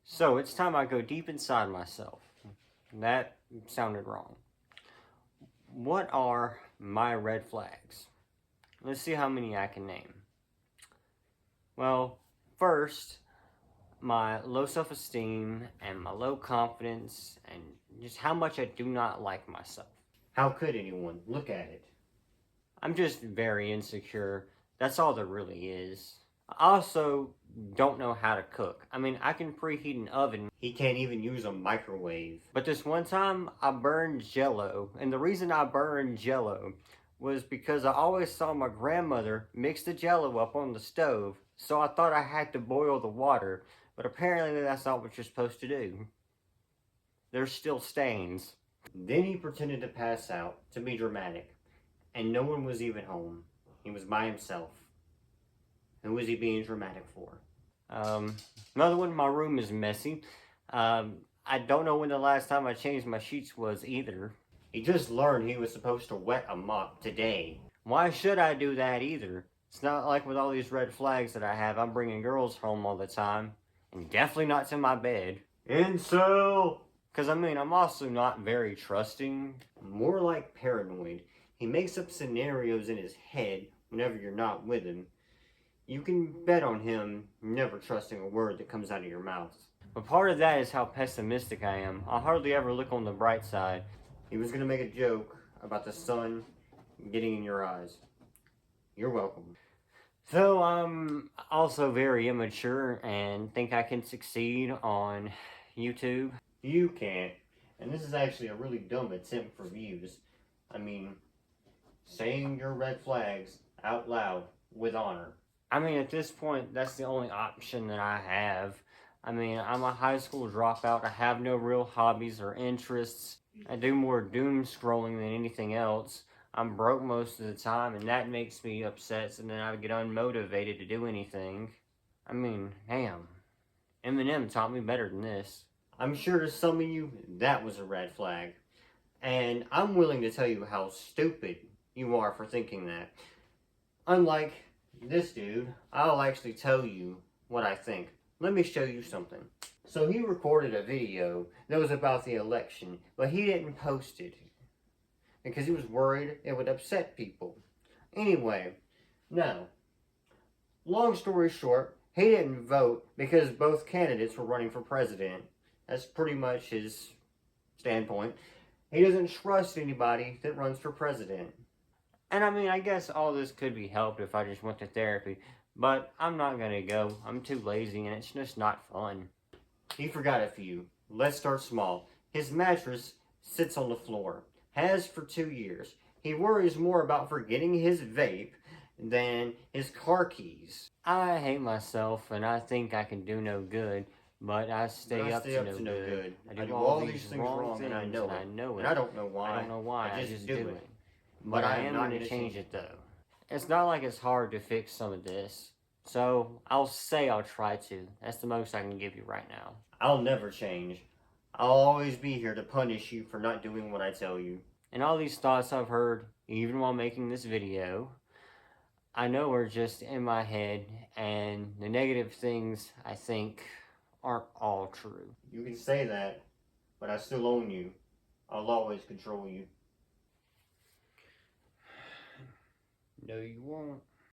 So it's time I go deep inside myself. That sounded wrong. What are my red flags? Let's see how many I can name. Well, first, my low self esteem and my low confidence, and just how much I do not like myself. How could anyone? Look at it. I'm just very insecure. That's all there really is. I also don't know how to cook. I mean, I can preheat an oven. He can't even use a microwave. But this one time, I burned jello. And the reason I burned jello was because I always saw my grandmother mix the jello up on the stove. So I thought I had to boil the water. But apparently that's not what you're supposed to do. There's still stains. Then he pretended to pass out to be dramatic. And no one was even home. He was by himself. Who was he being dramatic for? Another one, my room is messy. I don't know when the last time I changed my sheets was either. He just learned he was supposed to wet a mop today. Why should I do that either? It's not like with all these red flags that I have, I'm bringing girls home all the time. And definitely not to my bed. Incel! Because, I mean, I'm also not very trusting. More like paranoid. He makes up scenarios in his head whenever you're not with him. You can bet on him never trusting a word that comes out of your mouth. But part of that is how pessimistic I am. I hardly ever look on the bright side. He was going to make a joke about the sun getting in your eyes. You're welcome. So I'm also very immature and think I can succeed on YouTube. You can't. And this is actually a really dumb attempt for views. I mean, saying your red flags out loud with honor. I mean, at this point, that's the only option that I have. I mean, I'm a high school dropout. I have no real hobbies or interests. I do more doom scrolling than anything else. I'm broke most of the time, and that makes me upset, and then I get unmotivated to do anything. I mean, damn. Eminem taught me better than this. I'm sure to some of you, that was a red flag. And I'm willing to tell you how stupid you are for thinking that. Unlike this dude, I'll actually tell you what I think. Let me show you something. So he recorded a video that was about the election, but he didn't post it because he was worried it would upset people. Anyway, now, long story short, he didn't vote because both candidates were running for president. That's pretty much his standpoint. He doesn't trust anybody that runs for president. And I mean, I guess all this could be helped if I just went to therapy, but I'm not gonna go. I'm too lazy and it's just not fun. He forgot a few. Let's start small. His mattress sits on the floor. Has for 2 years. He worries more about forgetting his vape than his car keys. I hate myself and I think I can do no good, but I stay up to no good. I do all these things wrong and I know it. And I don't know why. I don't know why. I just do it. But I am going to change it though. It's not like it's hard to fix some of this. So I'll say I'll try to. That's the most I can give you right now. I'll never change. I'll always be here to punish you for not doing what I tell you. And all these thoughts I've heard, even while making this video, I know are just in my head, and the negative things I think aren't all true. You can say that, but I still own you. I'll always control you. No, you won't.